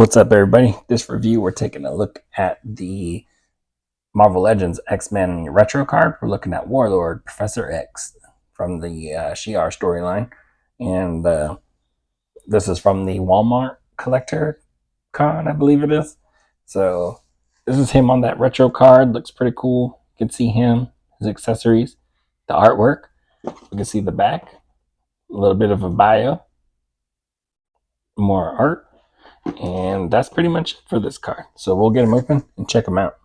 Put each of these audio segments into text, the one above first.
What's up, everybody? This review, we're taking a look at the Marvel Legends X-Men retro card. We're looking at Warlord, Professor X from the Shi'ar storyline. And this is from the Walmart collector card, I believe it is. So this is him on that retro card. Looks pretty cool. You can see him, his accessories, the artwork. You can see the back, a little bit of a bio, more art. And that's pretty much it for this card. So we'll get them open and check them out.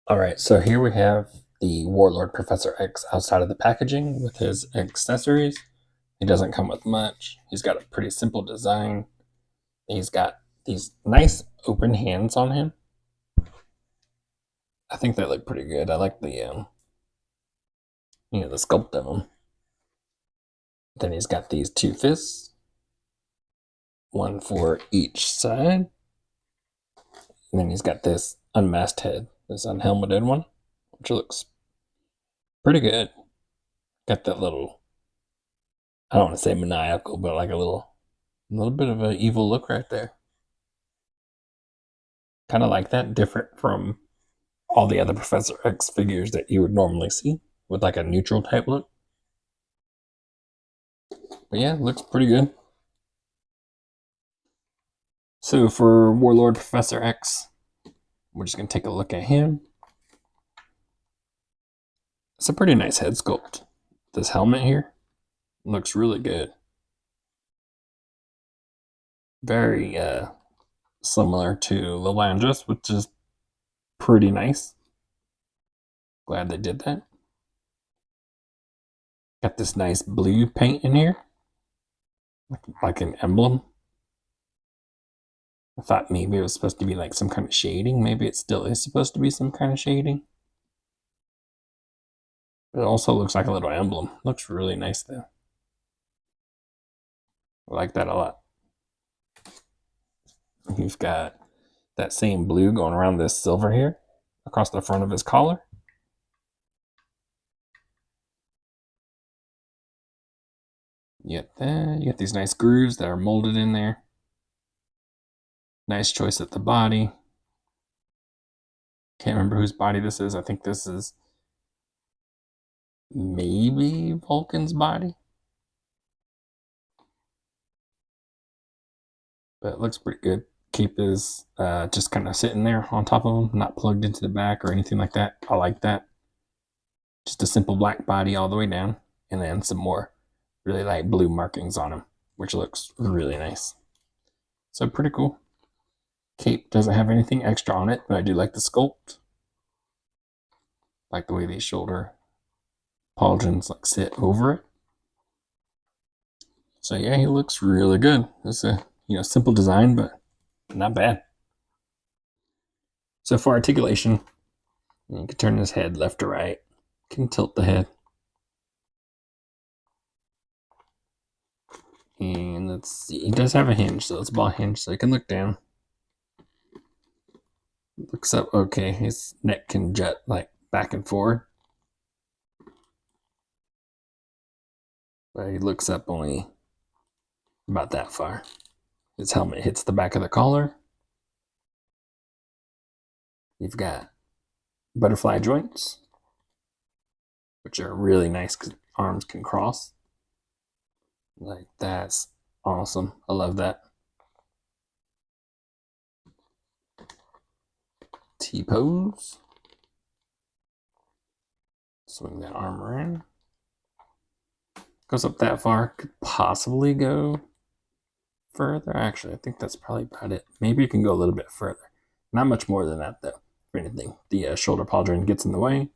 All right, so here we have the Warlord Professor X outside of the packaging with his accessories. He doesn't come with much. He's got a pretty simple design. He's got these nice open hands on him. I think they look pretty good. I like the the sculpt of them. Then he's got these two fists, one for each side. And then he's got this unmasked head, this unhelmeted one, which looks pretty good. Got that little, I don't want to say maniacal, but like a little bit of an evil look right there. Kind of like that, different from all the other Professor X figures that you would normally see with like a neutral type look. But yeah, looks pretty good. So for Warlord Professor X, we're just going to take a look at him. It's a pretty nice head sculpt. This helmet here looks really good. Very similar to Lilandris, which is pretty nice. Glad they did that. Got this nice blue paint in here, like an emblem. I thought maybe it was supposed to be like some kind of shading. Maybe it still is supposed to be some kind of shading. It also looks like a little emblem. Looks really nice though. I like that a lot. He's got that same blue going around this silver here across the front of his collar. You get these nice grooves that are molded in there. Nice choice at the body. Can't remember whose body this is. I think this is maybe Vulcan's body. But it looks pretty good. Cape is just kind of sitting there on top of him, not plugged into the back or anything like that. I like that. Just a simple black body all the way down, and then some more really light blue markings on him, which looks really nice. So pretty cool. Cape doesn't have anything extra on it, but I do like the sculpt. Like the way these shoulder pauldrons like sit over it. So yeah, he looks really good. It's a simple design, but not bad. So for articulation, you can turn his head left to right. You can tilt the head. And let's see, he does have a hinge, so it's ball hinge, so he can look down. Looks up okay. His neck can jet like back and forward. But he looks up only about that far. His helmet hits the back of the collar. You've got butterfly joints, which are really nice because arms can cross. Like, that's awesome. I love that. T-pose. Swing that arm around. Goes up that far. Could possibly go further. Actually, I think that's probably about it. Maybe you can go a little bit further. Not much more than that, though, for anything. The shoulder pauldron gets in the way.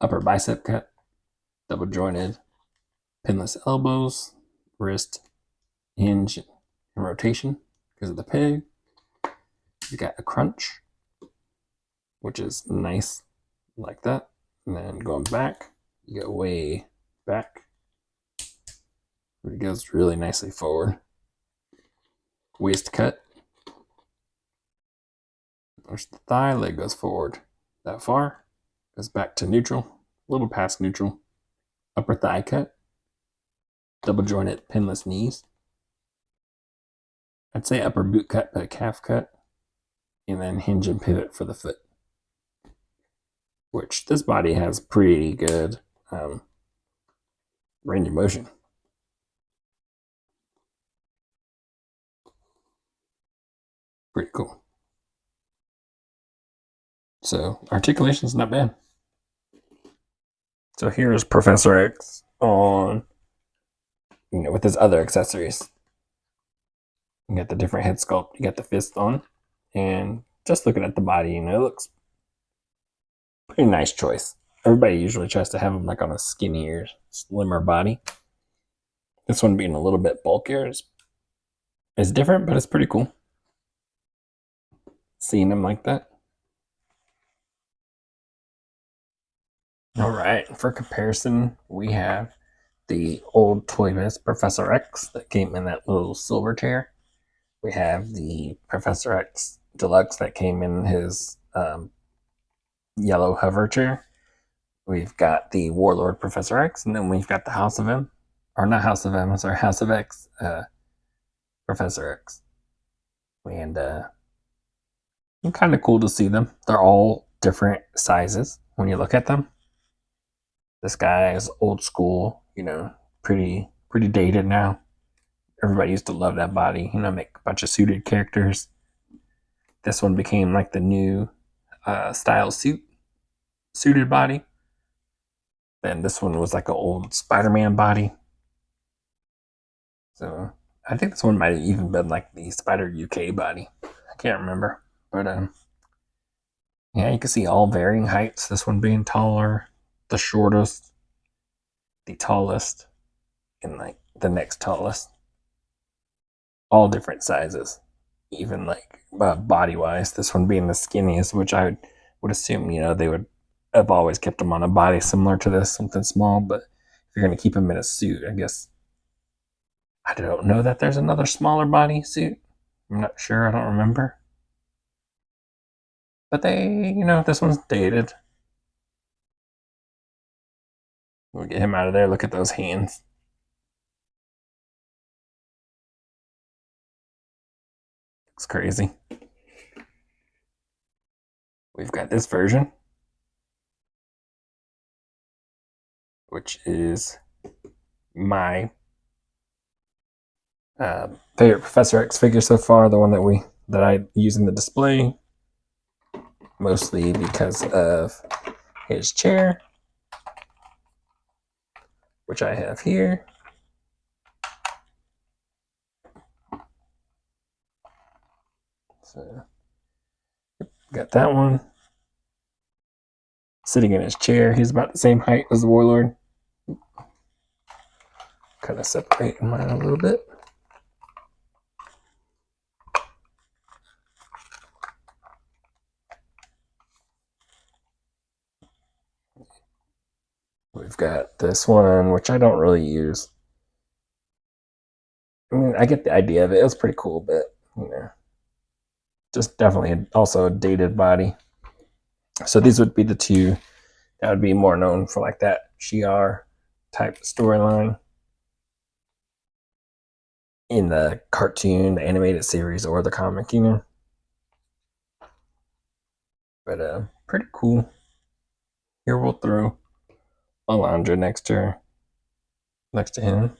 Upper bicep cut. Double jointed. Pinless elbows. Wrist. Hinge and rotation because of the peg. You got a crunch, which is nice, like that. And then going back, you go way back. It goes really nicely forward. Waist cut. Push the thigh, leg goes forward that far. Goes back to neutral, a little past neutral. Upper thigh cut. Double jointed pinless knees. I'd say upper boot cut, but calf cut, and then hinge and pivot for the foot. Which this body has pretty good range of motion. Pretty cool. So articulation's not bad. So here's Professor X on, with his other accessories. You got the different head sculpt. You got the fist on, and just looking at the body, it looks pretty nice choice. Everybody usually tries to have him like on a skinnier, slimmer body. This one being a little bit bulkier is different, but it's pretty cool. Seeing him like that. All right, for comparison, we have the old Toy Biz Professor X that came in that little silver chair. We have the Professor X Deluxe that came in his yellow hover chair. We've got the Warlord Professor X, and then we've got the House of M, or not House of M, sorry, House of X Professor X. And kind of cool to see them. They're all different sizes when you look at them. This guy is old school, pretty dated now. Everybody used to love that body, make a bunch of suited characters. This one became like the new style suited body. Then this one was like an old Spider-Man body. So I think this one might have even been like the Spider UK body. I can't remember, but yeah, you can see all varying heights. This one being taller, the shortest, the tallest, and like the next tallest. All different sizes, even like body wise. This one being the skinniest, which I would assume they would have always kept him on a body similar to this, something small. But if you're going to keep him in a suit, I guess I don't know that there's another smaller body suit. I'm not sure. I don't remember. But this one's dated. We'll get him out of there. Look at those hands. It's crazy. We've got this version, which is my favorite Professor X figure so far. The one that I use in the display, mostly because of his chair, which I have here. So, got that one. Sitting in his chair. He's about the same height as the Warlord. Kind of separating mine a little bit. We've got this one, which I don't really use. I mean, I get the idea of it. It was pretty cool, but just definitely also a dated body. So these would be the two that would be more known for like that Shi'ar type storyline in the cartoon, the animated series, or the comic, But pretty cool. Here we'll throw Alondra next to him.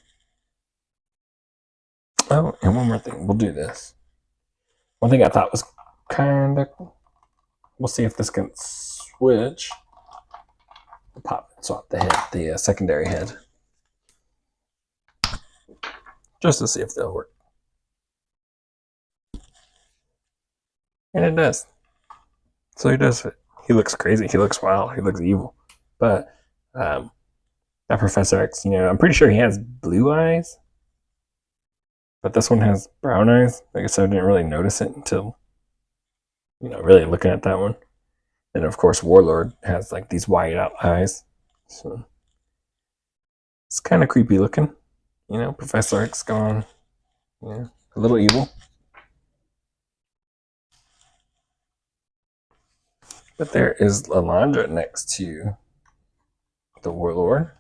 Oh, and one more thing. We'll do this. One thing I thought was kind of. We'll see if this can switch. Pop and swap the head, the secondary head, just to see if they'll work. And it does. So he does fit. He looks crazy. He looks wild. He looks evil. But that Professor X, I'm pretty sure he has blue eyes. But this one has brown eyes. I guess I didn't really notice it until, really looking at that one. And of course, Warlord has like these white out eyes. So it's kind of creepy looking. Professor X gone, a little evil. But there is Alondra next to the Warlord.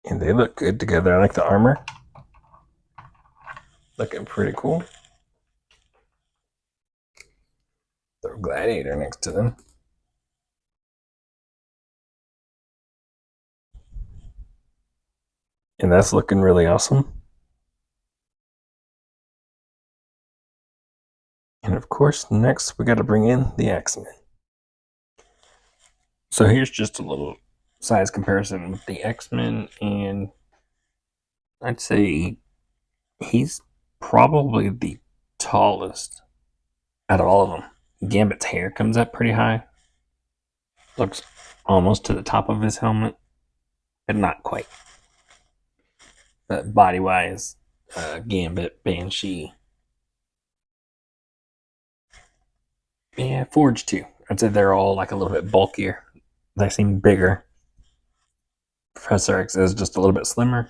And they look good together. I like the armor. Looking pretty cool. Throw Gladiator next to them. And that's looking really awesome. And of course, next we got to bring in the X-Men. So here's just a little size comparison with the X-Men, and I'd say he's probably the tallest out of all of them. Gambit's hair comes up pretty high, looks almost to the top of his helmet, but not quite. But body wise, Gambit, Banshee, yeah, Forge too. I'd say they're all like a little bit bulkier. They seem bigger. Professor X is just a little bit slimmer,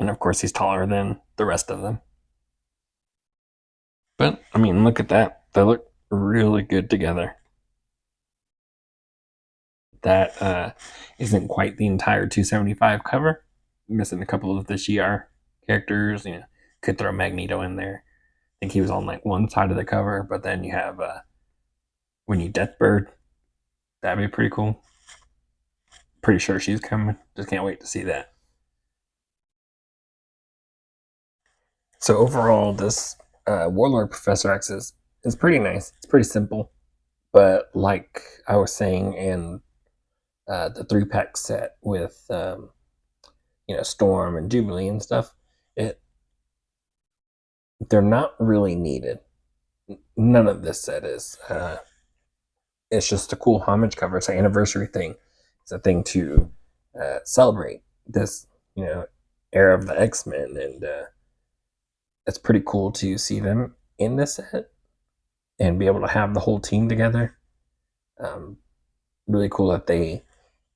and of course he's taller than the rest of them. But I mean, look at that. They look really good together. That isn't quite the entire 275 cover. Missing a couple of the Shi'ar characters. You know, could throw Magneto in there. I think he was on like one side of the cover, but then you have Winnie Deathbird. That'd be pretty cool. Pretty sure she's coming. Just can't wait to see that. So overall, this Warlord Professor X is pretty nice. It's pretty simple, but like I was saying in the 3-pack set with Storm and Jubilee and stuff, it they're not really needed. None of this set is. It's just a cool homage cover. It's an anniversary thing. It's a thing to celebrate this era of the X-Men, and it's pretty cool to see them in this set and be able to have the whole team together. Really cool that they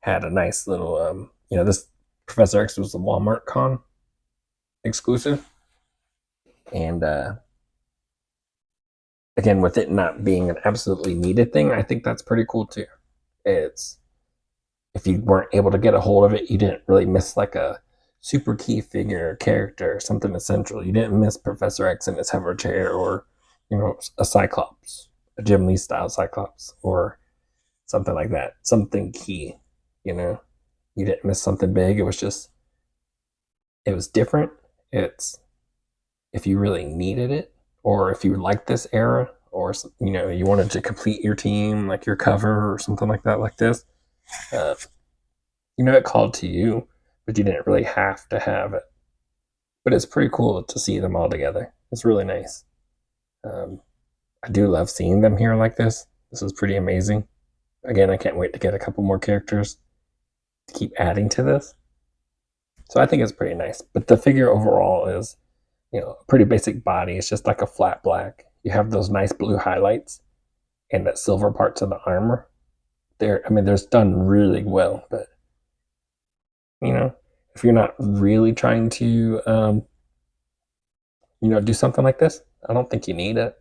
had a nice little this Professor X was the Walmart Con exclusive, and again, with it not being an absolutely needed thing, I think that's pretty cool too. It's if you weren't able to get a hold of it, you didn't really miss like a super key figure or character or something essential. You didn't miss Professor X in his hover chair, or a Cyclops, a Jim Lee style Cyclops, or something like that. Something key, you didn't miss something big. It was different. It's if you really needed it, or if you liked this era, or you wanted to complete your team, like your cover or something like that, like this. Uh, it called to you, but you didn't really have to have it. But it's pretty cool to see them all together. It's really nice. I do love seeing them here like this. This is pretty amazing. Again, I can't wait to get a couple more characters to keep adding to this. So I think it's pretty nice. But the figure overall is, a pretty basic body. It's just like a flat black. You have those nice blue highlights and that silver parts of the armor. There's done really well, but if you're not really trying to do something like this, I don't think you need it.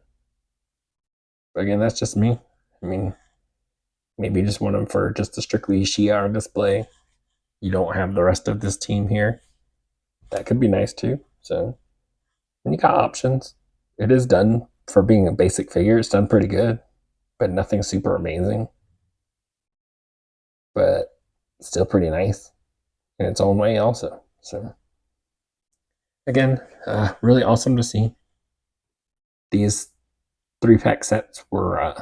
But again, that's just me. Maybe you just want them for just a strictly Shi'ar display. You don't have the rest of this team here. That could be nice too. So, and you got options. It is done for being a basic figure. It's done pretty good, but nothing super amazing. But still pretty nice in its own way, also. So, again, really awesome to see. These 3-pack sets were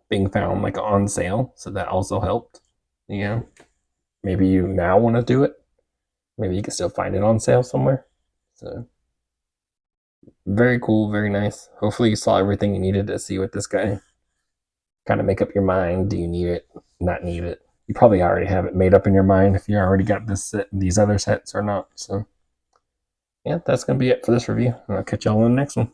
being found like on sale, so that also helped. Maybe you now want to do it. Maybe you can still find it on sale somewhere. So very cool, very nice. Hopefully you saw everything you needed to see with this guy. Kind of make up your mind. Do you need it? Not need it? You probably already have it made up in your mind if you already got this set, these other sets or not. So yeah, that's gonna be it for this review. I'll catch y'all in the next one.